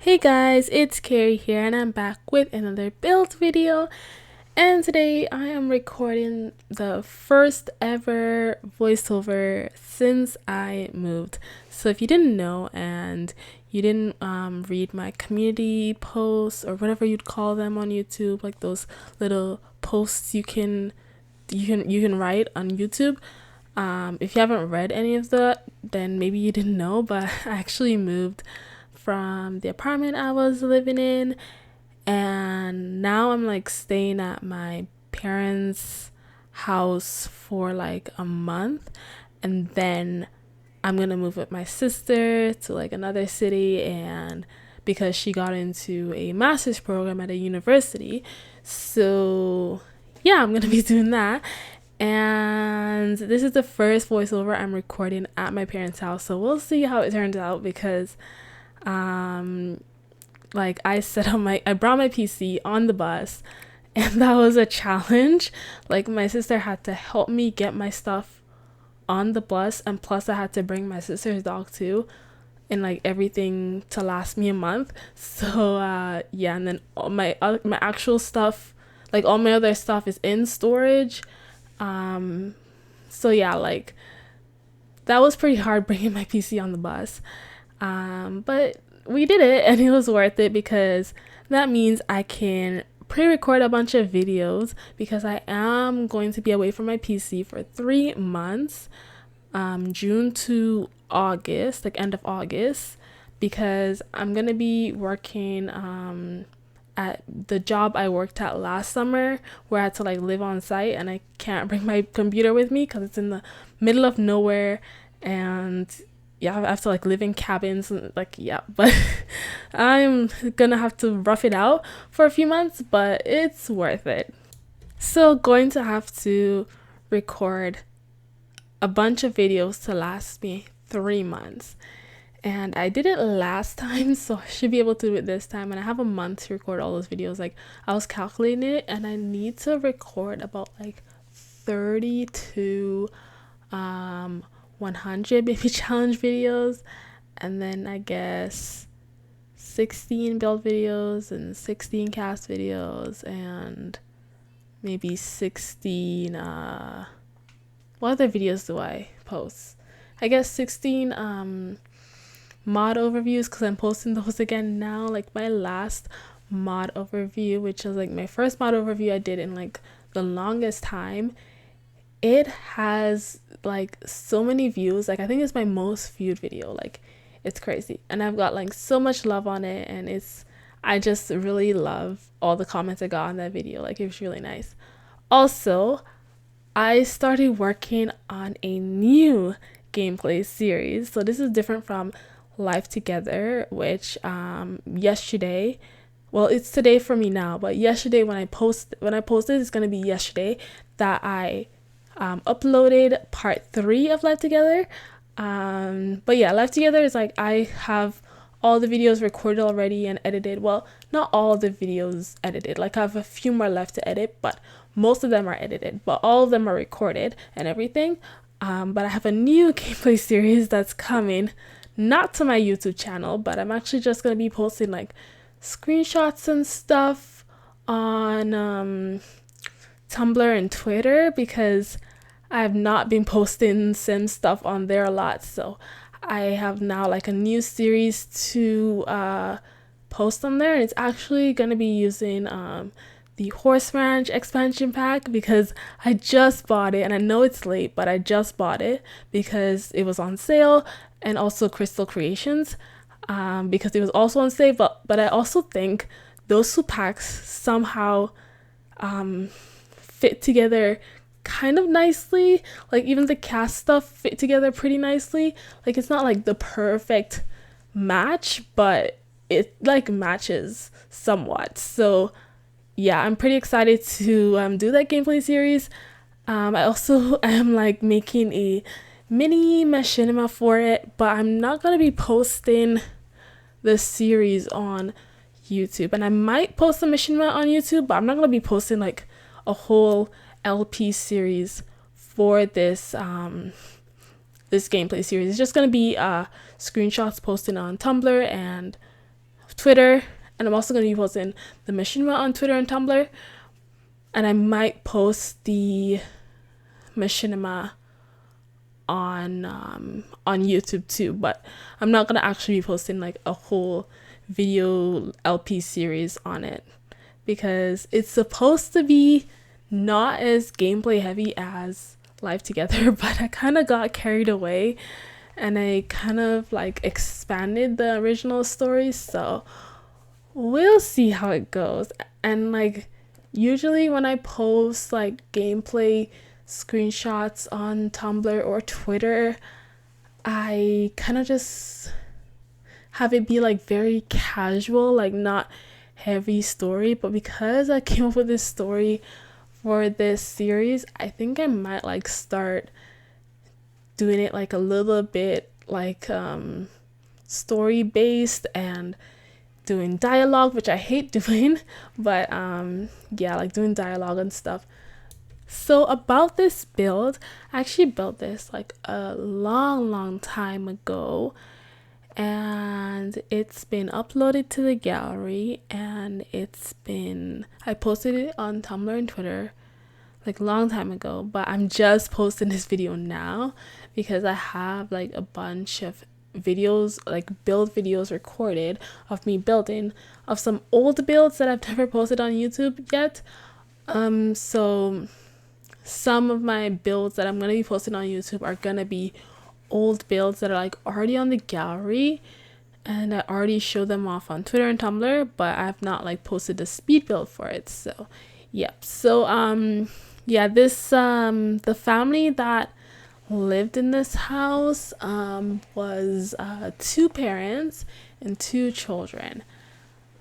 Hey guys, it's Carrie here and I'm back with another build video, and today I am recording the first ever voiceover since I moved. So if you didn't know and you didn't read my community posts or whatever you'd call them on YouTube, like those little posts you can write on YouTube, if you haven't read any of that, then maybe you didn't know, but I actually moved from the apartment I was living in, and now I'm like staying at my parents' house for like a month, and then I'm gonna move with my sister to like another city, and because she got into a master's program at a university, so yeah, I'm gonna be doing that. And this is the first voiceover I'm recording at my parents' house, so we'll see how it turns out because like I brought my PC on the bus, and that was a challenge. Like my sister had to help me get my stuff on the bus, and plus I had to bring my sister's dog too, and like everything to last me a month. So yeah, and then all my actual stuff, like all my other stuff is in storage. So yeah, like that was pretty hard bringing my PC on the bus. But we did it, and it was worth it because that means I can pre-record a bunch of videos, because I am going to be away from my PC for 3 months, June to August, like end of August, because I'm gonna be working at the job I worked at last summer, where I had to like live on site, and I can't bring my computer with me because it's in the middle of nowhere, and yeah, I have to like live in cabins and like, yeah, but I'm gonna have to rough it out for a few months, but it's worth it. So going to have to record a bunch of videos to last me 3 months. And I did it last time, so I should be able to do it this time. And I have a month to record all those videos. Like I was calculating it, and I need to record about like 32 100 maybe challenge videos, and then I guess 16 build videos and 16 cast videos, and maybe 16 what other videos do I post? I guess 16 mod overviews, because I'm posting those again now. Like my last mod overview, which was like my first mod overview I did in like the longest time, it has like so many views. Like I think it's my most viewed video. Like it's crazy, and I've got like so much love on it, and I just really love all the comments I got on that video. Like it was really nice. Also, I started working on a new gameplay series, so this is different from Live Together, which yesterday, well, it's today for me now, but yesterday when I posted, it's gonna be yesterday that I uploaded part 3 of Live Together. But yeah, Live Together is like I have all the videos recorded already and edited. Well, not all the videos edited, like I have a few more left to edit, but most of them are edited, but all of them are recorded and everything. But I have a new gameplay series that's coming, not to my YouTube channel, but I'm actually just gonna be posting like screenshots and stuff on Tumblr and Twitter, because I have not been posting Sim stuff on there a lot. So I have now like a new series to post on there, and it's actually gonna be using the Horse Ranch expansion pack, because I just bought it, and I know it's late, but I just bought it because it was on sale, and also Crystal Creations, because it was also on sale. But I also think those two packs somehow fit together kind of nicely. Like even the cast stuff fit together pretty nicely. Like it's not like the perfect match, but it like matches somewhat. So yeah, I'm pretty excited to do that gameplay series. I also am like making a mini machinima for it, but I'm not gonna be posting the series on YouTube. And I might post the machinima on YouTube, but I'm not gonna be posting like a whole LP series for this this gameplay series. It's just gonna be screenshots posted on Tumblr and Twitter, and I'm also going to be posting the machinima on Twitter and Tumblr, and I might post the machinima on YouTube too, but I'm not going to actually be posting like a whole video LP series on it, because it's supposed to be not as gameplay heavy as Live Together, but I kind of got carried away and I kind of like expanded the original story, so we'll see how it goes. And like usually when I post like gameplay screenshots on Tumblr or Twitter, I kind of just have it be like very casual, like not heavy story. But because I came up with this story for this series, I think I might like start doing it like a little bit like story based and doing dialogue, which I hate doing, but yeah, like doing dialogue and stuff. So about this build, I actually built this like a long time ago, and it's been uploaded to the gallery, and I posted it on Tumblr and Twitter like a long time ago, but I'm just posting this video now because I have like a bunch of videos, like build videos recorded of me building, of some old builds that I've never posted on YouTube yet. So some of my builds that I'm gonna be posting on YouTube are gonna be old builds that are like already on the gallery, and I already showed them off on Twitter and Tumblr, but I've not like posted the speed build for it. So yep. So yeah, this the family that lived in this house was 2 parents and 2 children.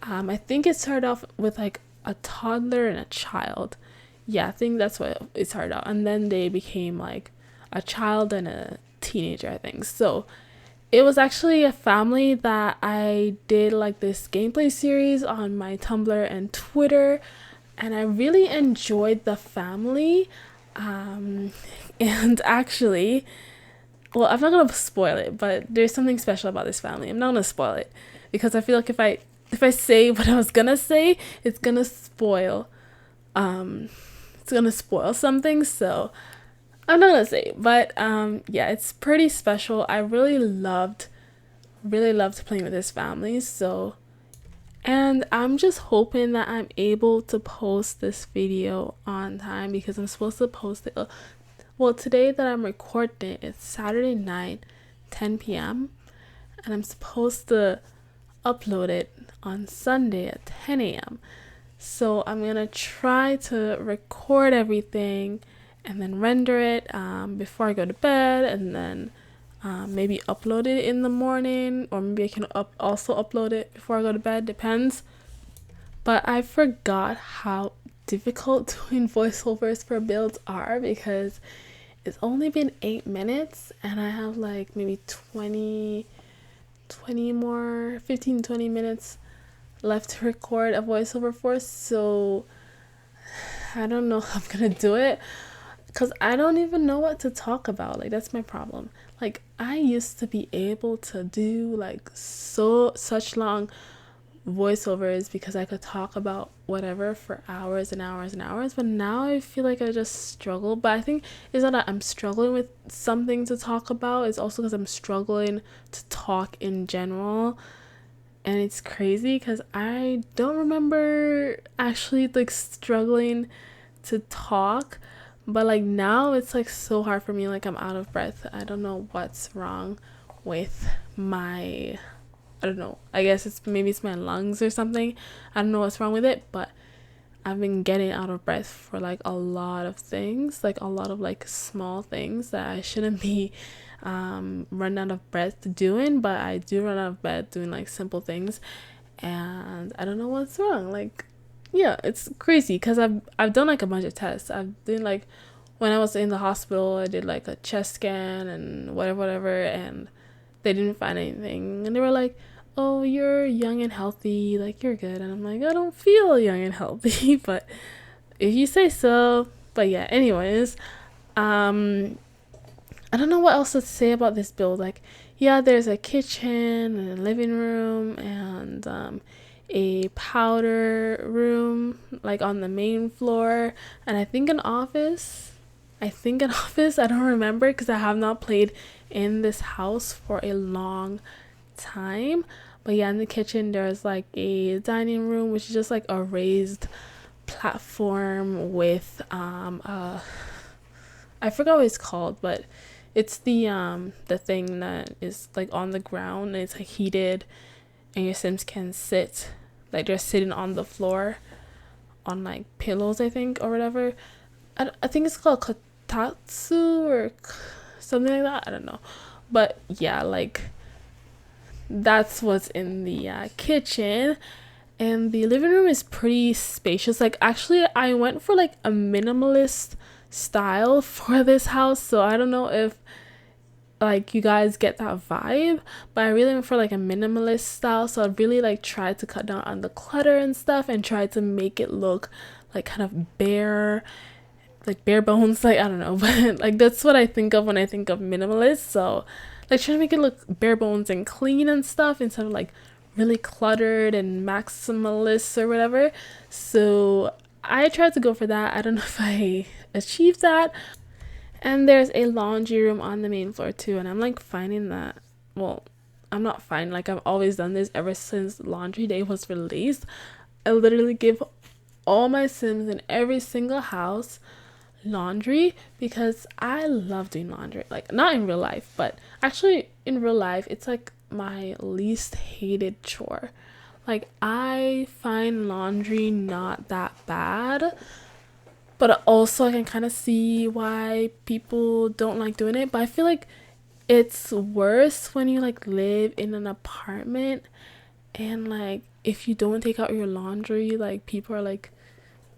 I think it started off with like a toddler and a child. Yeah, I think that's what it started out, and then they became like a child and a teenager, I think. So it was actually a family that I did like this gameplay series on my Tumblr and Twitter, and I really enjoyed the family. And actually, well, I'm not gonna spoil it, but there's something special about this family. I'm not gonna spoil it because I feel like if I say what I was gonna say, it's gonna spoil something. So I'm not gonna say it, but yeah, it's pretty special. I really loved playing with this family. So, and I'm just hoping that I'm able to post this video on time, because I'm supposed to post it. Well, today that I'm recording it, it's Saturday night, 10 p.m. and I'm supposed to upload it on Sunday at 10 a.m. So I'm gonna try to record everything and then render it before I go to bed, and then maybe upload it in the morning, or maybe I can also upload it before I go to bed, depends. But I forgot how difficult doing voiceovers for builds are, because it's only been 8 minutes and I have like maybe 20 more, 15-20 minutes left to record a voiceover for. So I don't know how I'm gonna do it, because I don't even know what to talk about. Like, that's my problem. Like, I used to be able to do like such long voiceovers because I could talk about whatever for hours and hours and hours, but now I feel like I just struggle. But I think it's not that I'm struggling with something to talk about, it's also because I'm struggling to talk in general. And it's crazy because I don't remember actually like struggling to talk, but like now it's like so hard for me, like I'm out of breath. I don't know what's wrong with my, I don't know, I guess maybe it's my lungs or something. I don't know what's wrong with it, but I've been getting out of breath for like a lot of things, like a lot of like small things that I shouldn't be run out of breath doing, but I do run out of breath doing like simple things, and I don't know what's wrong. Like, yeah, it's crazy because I've done like a bunch of tests. I've done like, when I was in the hospital, I did like a chest scan and whatever, and they didn't find anything, and they were like, oh, you're young and healthy, like you're good. And I'm like, I don't feel young and healthy, but if you say so. But yeah, anyways, I don't know what else to say about this build. Like, yeah, there's a kitchen and a living room and a powder room like on the main floor, and I think an office. I don't remember because I have not played in this house for a long time. But yeah, in the kitchen there's like a dining room, which is just like a raised platform with I forgot what it's called, but it's the thing that is like on the ground and it's like heated, and your Sims can sit like they're sitting on the floor on like pillows, I think, or whatever. I think it's called kotatsu or something like that. I don't know, but yeah, like that's what's in the kitchen. And the living room is pretty spacious. Like, actually, I went for like a minimalist style for this house, so I don't know if like you guys get that vibe, but I really went for like a minimalist style. So I really like tried to cut down on the clutter and stuff and tried to make it look like kind of bare, like bare bones, like I don't know, but like that's what I think of when I think of minimalist. So like trying to make it look bare bones and clean and stuff instead of like really cluttered and maximalist or whatever. So I tried to go for that. I don't know if I achieved that. And there's a laundry room on the main floor too, and I'm like finding that, well, I'm not finding, like I've always done this ever since laundry day was released. I literally give all my Sims in every single house laundry because I love doing laundry. Like, not in real life, but actually in real life it's like my least hated chore. Like, I find laundry not that bad, but also I can kind of see why people don't like doing it. But I feel like it's worse when you like live in an apartment and like if you don't take out your laundry, like people are like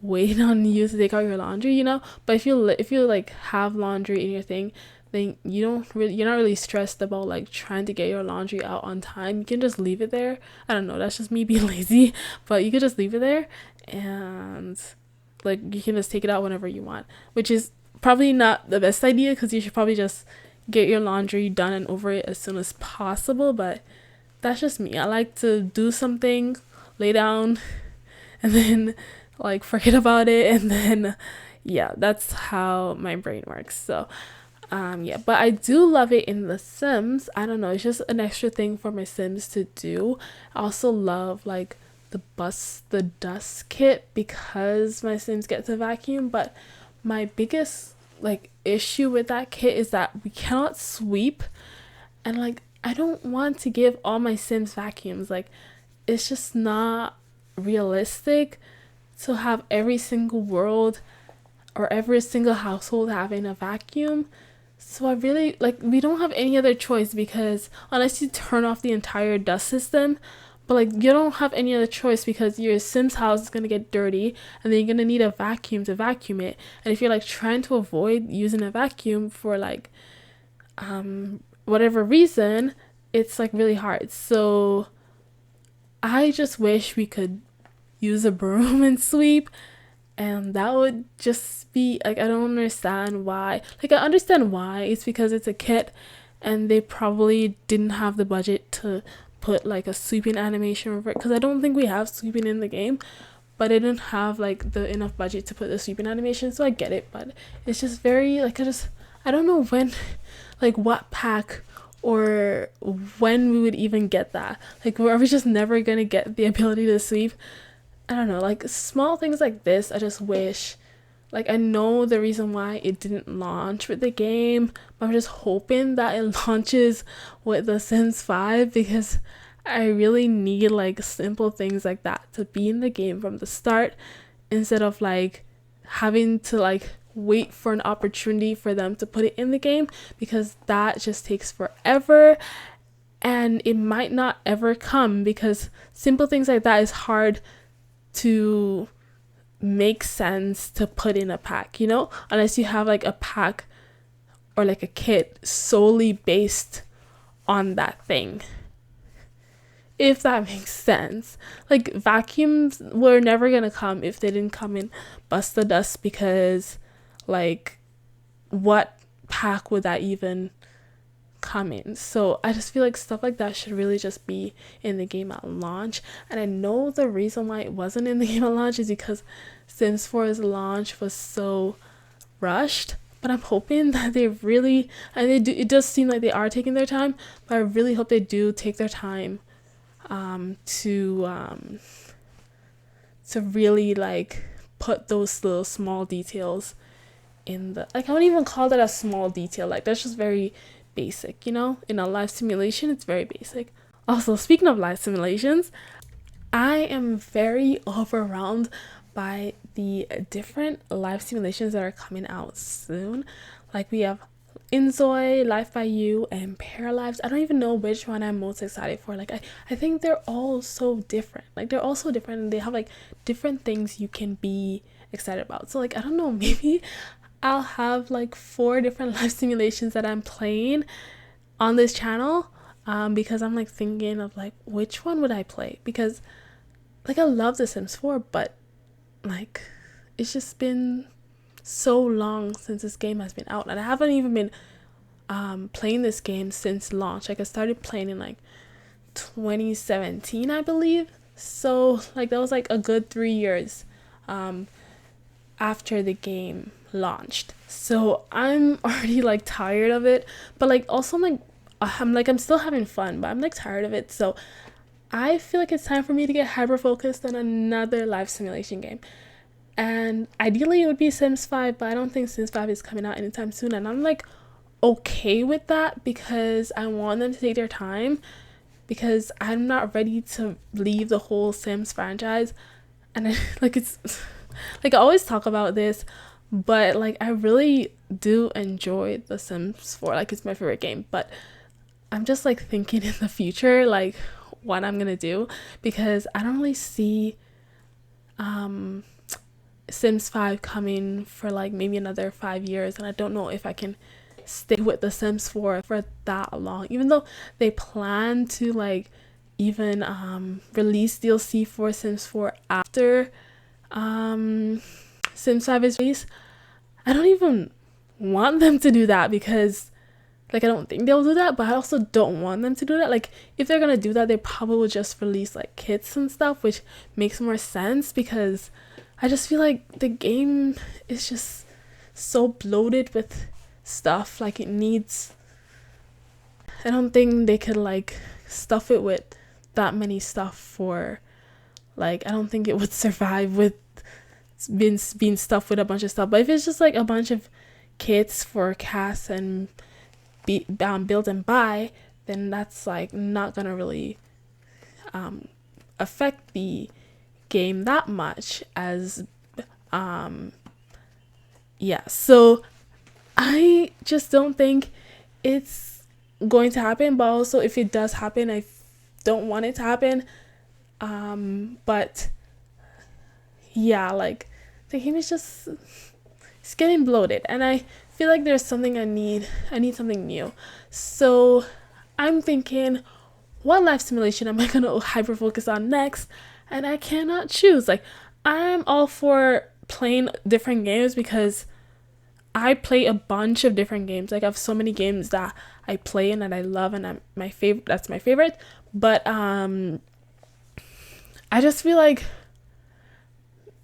waiting on you to take out your laundry, you know. But if you like have laundry in your thing, then you're not really stressed about like trying to get your laundry out on time. You can just leave it there. I don't know, that's just me being lazy, but you could just leave it there and like you can just take it out whenever you want, which is probably not the best idea because you should probably just get your laundry done and over it as soon as possible. But that's just me. I like to do something, lay down, and then like forget about it, and then yeah, that's how my brain works. So yeah, but I do love it in The Sims. I don't know, it's just an extra thing for my Sims to do. I also love like the dust kit because my Sims get to vacuum, but my biggest like issue with that kit is that we cannot sweep, and like I don't want to give all my Sims vacuums. Like, it's just not realistic to have every single world or every single household having a vacuum. So I really like, we don't have any other choice because unless you turn off the entire dust system, but like you don't have any other choice because your Sims house is gonna get dirty and then you're gonna need a vacuum to vacuum it. And if you're like trying to avoid using a vacuum for like whatever reason, it's like really hard. So I just wish we could use a broom and sweep, and that would just be like, I don't understand why. Like, I understand why. It's because it's a kit and they probably didn't have the budget to put like a sweeping animation over it, because I don't think we have sweeping in the game, but I didn't have like the enough budget to put the sweeping animation. So I get it, but it's just very like, I don't know when, like what pack or when we would even get that. Like, are we just never gonna get the ability to sweep? I don't know, like small things like this I just wish, like I know the reason why it didn't launch with the game, but I'm just hoping that it launches with The Sims 5 because I really need like simple things like that to be in the game from the start, instead of like having to like wait for an opportunity for them to put it in the game, because that just takes forever and it might not ever come, because simple things like that is hard to make sense to put in a pack, you know, unless you have like a pack or like a kit solely based on that thing, if that makes sense. Like, vacuums were never gonna come if they didn't come in Bust the Dust, because like what pack would that even coming. So I just feel like stuff like that should really just be in the game at launch. And I know the reason why it wasn't in the game at launch is because Sims 4's launch was so rushed. But I'm hoping that they really, and they do, it does seem like they are taking their time, but I really hope they do take their time to really like put those little small details in the, like, I wouldn't even call that a small detail, like that's just very basic, you know. In a live simulation it's very basic. Also, speaking of live simulations, I am very overwhelmed by the different live simulations that are coming out soon. Like we have Inzoi, Life by You, and Paralives. I don't even know which one I'm most excited for. Like I think they're all so different. Like they're all so different and they have like different things you can be excited about. So like I don't know, maybe I'll have like 4 different live simulations that I'm playing on this channel, because I'm like thinking of like which one would I play, because like I love The Sims 4, but like it's just been so long since this game has been out, and I haven't even been playing this game since launch. Like I started playing in like 2017, I believe. So like that was like a good 3 years after the game launched. So I'm already like tired of it, but like also I'm still having fun, but I'm like tired of it. So I feel like it's time for me to get hyper focused on another live simulation game. And ideally it would be Sims 5, but I don't think Sims 5 is coming out anytime soon, and I'm like okay with that because I want them to take their time, because I'm not ready to leave the whole Sims franchise. And it's like I always talk about this, but like I really do enjoy The Sims 4. Like it's my favorite game, but I'm just like thinking in the future like what I'm gonna do, because I don't really see Sims 5 coming for like maybe another 5 years, and I don't know if I can stay with The Sims 4 for that long, even though they plan to like even release DLC for Sims 4 after Sims 5 is released. I don't even want them to do that, because like I don't think they'll do that, but I also don't want them to do that. Like if they're gonna do that, they probably will just release like kits and stuff, which makes more sense, because I just feel like the game is just so bloated with stuff. Like it needs, I don't think they could like stuff it with that many stuff for like, I don't think it would survive with being stuffed with a bunch of stuff. But if it's just like a bunch of kits for cast and build and buy, then that's like not gonna really affect the game that much as so I just don't think it's going to happen. But also if it does happen, I don't want it to happen. But yeah, like the game is just, it's getting bloated, and I feel like there's something I need something new. So I'm thinking, what live simulation am I gonna hyper focus on next? And I cannot choose. Like I'm all for playing different games, because I play a bunch of different games. Like I have so many games that I play and that I love, and that's my favorite. But I just feel like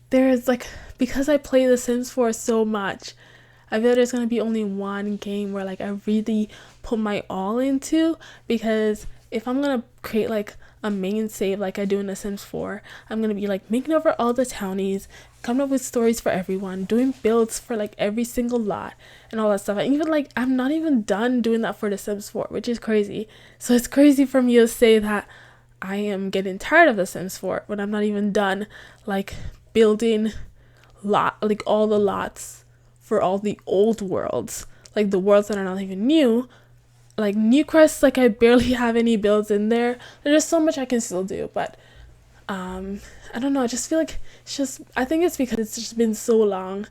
there's like, because I play The Sims 4 so much, I feel like there's gonna be only one game where like I really put my all into, because if I'm gonna create like a main save like I do in The Sims 4, I'm gonna be like making over all the townies, coming up with stories for everyone, doing builds for like every single lot and all that stuff. And even like I'm not even done doing that for The Sims 4, which is crazy. So it's crazy for me to say that I am getting tired of The Sims 4 when I'm not even done like building like all the lots for all the old worlds, like the worlds that are not even new. Like new quests, like I barely have any builds in there. There's so much I can still do, but I don't know, I just feel like it's just, I think it's because it's just been so long.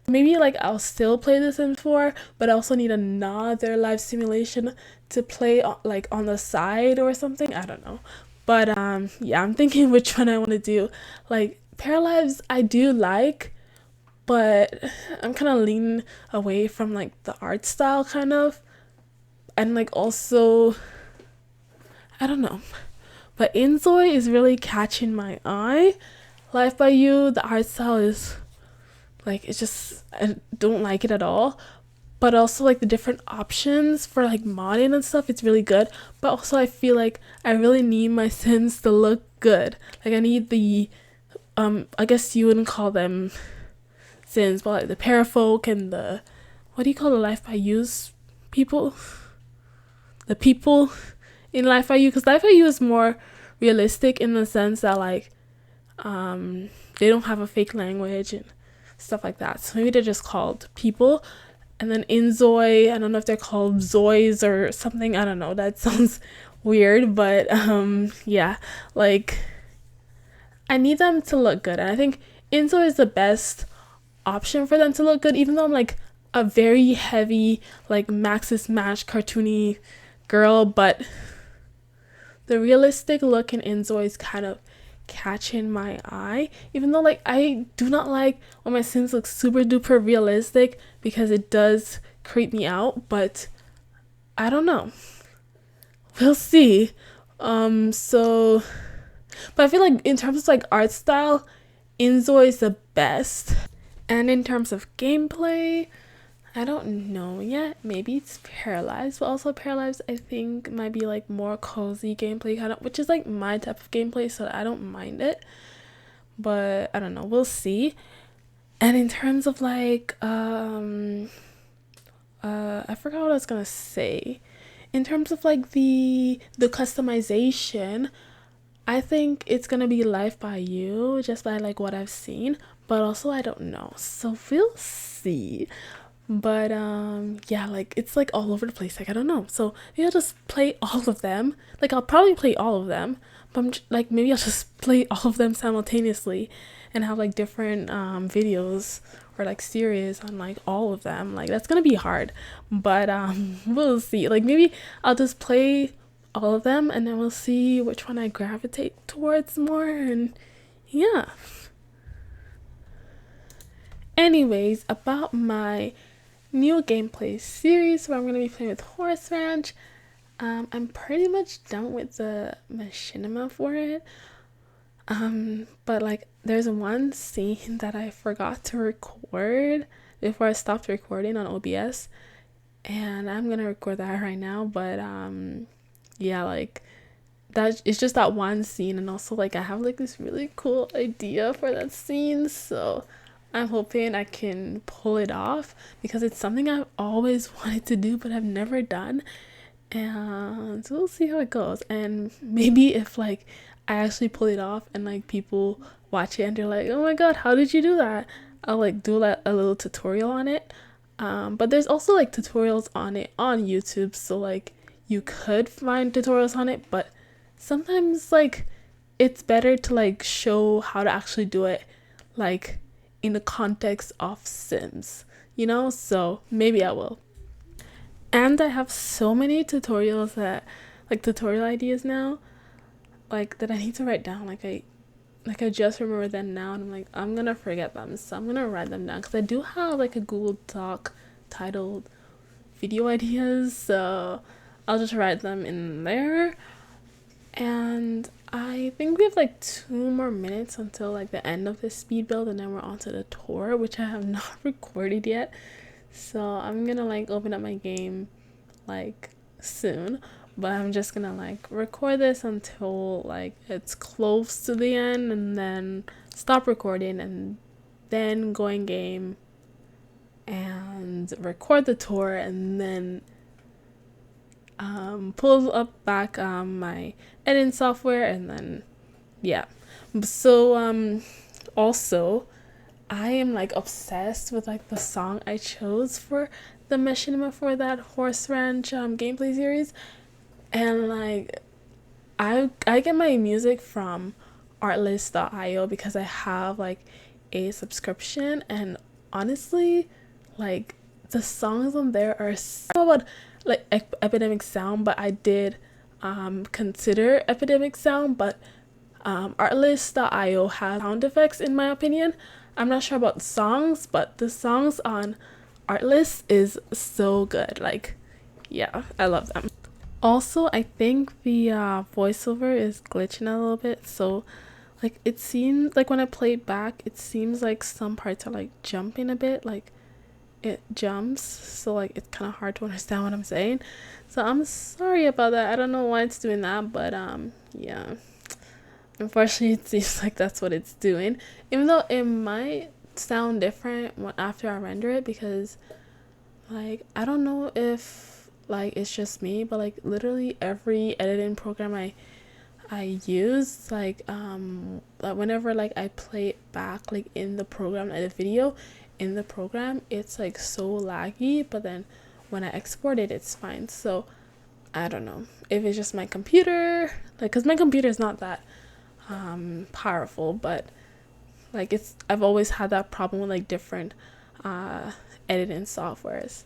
Maybe like I'll still play The Sims 4, but I also need another live simulation to play like on the side or something. I don't know, but yeah, I'm thinking which one I want to do. Like Paralives I do like, but I'm kind of leaning away from like the art style kind of. and like also I don't know, but Inzoi is really catching my eye. Life by You, the art style is like, it's just, I don't like it at all. But also like the different options for like modding and stuff, it's really good. But also I feel like I really need my Sims to look good. Like I need the I guess you wouldn't call them Sims, but like the parafolk and the, what do you call the Life by You's people? The people in Life by You, because Life by You is more realistic in the sense that like they don't have a fake language and stuff like that. So maybe they're just called people. And then Inzoi, I don't know if they're called Zoys or something. I don't know. That sounds weird, but yeah, like I need them to look good. And I think Inzoi is the best option for them to look good, even though I'm like a very heavy like Maxis Match cartoony girl, but the realistic look in Inzoi is kind of catching my eye, even though like I do not like when my Sims look super duper realistic because it does creep me out, but I don't know, we'll see. So but I feel like in terms of like art style, Inzoi is the best. And in terms of gameplay, I don't know yet. Maybe it's Paralyzed, but also Paralyzed I think might be like more cozy gameplay kind of, which is like my type of gameplay, so I don't mind it. But I don't know, we'll see. And in terms of like I forgot what I was gonna say. In terms of like the customization, I think it's gonna be Life by You, just by like what I've seen, but also I don't know, so we'll see. But yeah, like it's like all over the place, like I don't know, so maybe I'll just play all of them. Like I'll probably play all of them, but like maybe I'll just play all of them simultaneously and have like different videos or like series on like all of them. Like that's gonna be hard, but we'll see. Like maybe I'll just play all of them and then we'll see which one I gravitate towards more. And yeah, anyways, about my new gameplay series where I'm going to be playing with Horse Ranch. I'm pretty much done with the machinima for it. But like there's one scene that I forgot to record before I stopped recording on OBS, and I'm gonna record that right now. But yeah, like that, it's just that one scene, and also like I have like this really cool idea for that scene, so I'm hoping I can pull it off because it's something I've always wanted to do but I've never done. And so we'll see how it goes. And maybe if like I actually pull it off and like people watch it and they're like, oh my god, how did you do that? I'll like do like a little tutorial on it. But there's also like tutorials on it on YouTube, so like you could find tutorials on it, but sometimes like it's better to like show how to actually do it like in the context of Sims, you know? So maybe I will. And I have so many tutorials that like tutorial ideas now, like that I need to write down. Like I just remember them now, and I'm like, I'm gonna forget them, so I'm gonna write them down because I do have like a Google Doc titled video ideas, so I'll just write them in there. And I think we have like 2 more minutes until like the end of this speed build, and then we're on to the tour, which I have not recorded yet. So I'm gonna like open up my game like soon, but I'm just gonna like record this until like it's close to the end, and then stop recording, and then go in game and record the tour, and then pull up back my editing software, and then yeah. So also I am like obsessed with like the song I chose for the machinima for that Horse Ranch gameplay series, and like I get my music from artlist.io because I have like a subscription, and honestly like the songs on there are so about like Epidemic Sound, but I did consider Epidemic Sound, but artlist.io has sound effects in my opinion. I'm not sure about the songs, but the songs on Artlist is so good. Like yeah, I love them. Also, I think the voiceover is glitching a little bit, so like it seems like when I play it back, it seems like some parts are like jumping a bit, like it jumps, so like it's kind of hard to understand what I'm saying. So I'm sorry about that. I don't know why it's doing that, but yeah. Unfortunately, it seems like that's what it's doing. Even though it might sound different after I render it, because like I don't know if like it's just me, but like literally every editing program I use, like whenever like I play it back like in the program, edit video in the program, it's like so laggy, but then when I export it, it's fine. So I don't know if it's just my computer, like because my computer is not that powerful, but like I've always had that problem with like different editing softwares.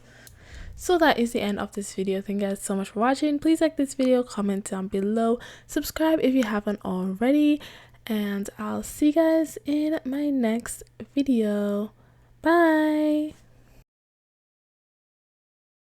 So that is the end of this video. Thank you guys so much for watching. Please like this video, comment down below, subscribe if you haven't already, and I'll see you guys in my next video. Bye.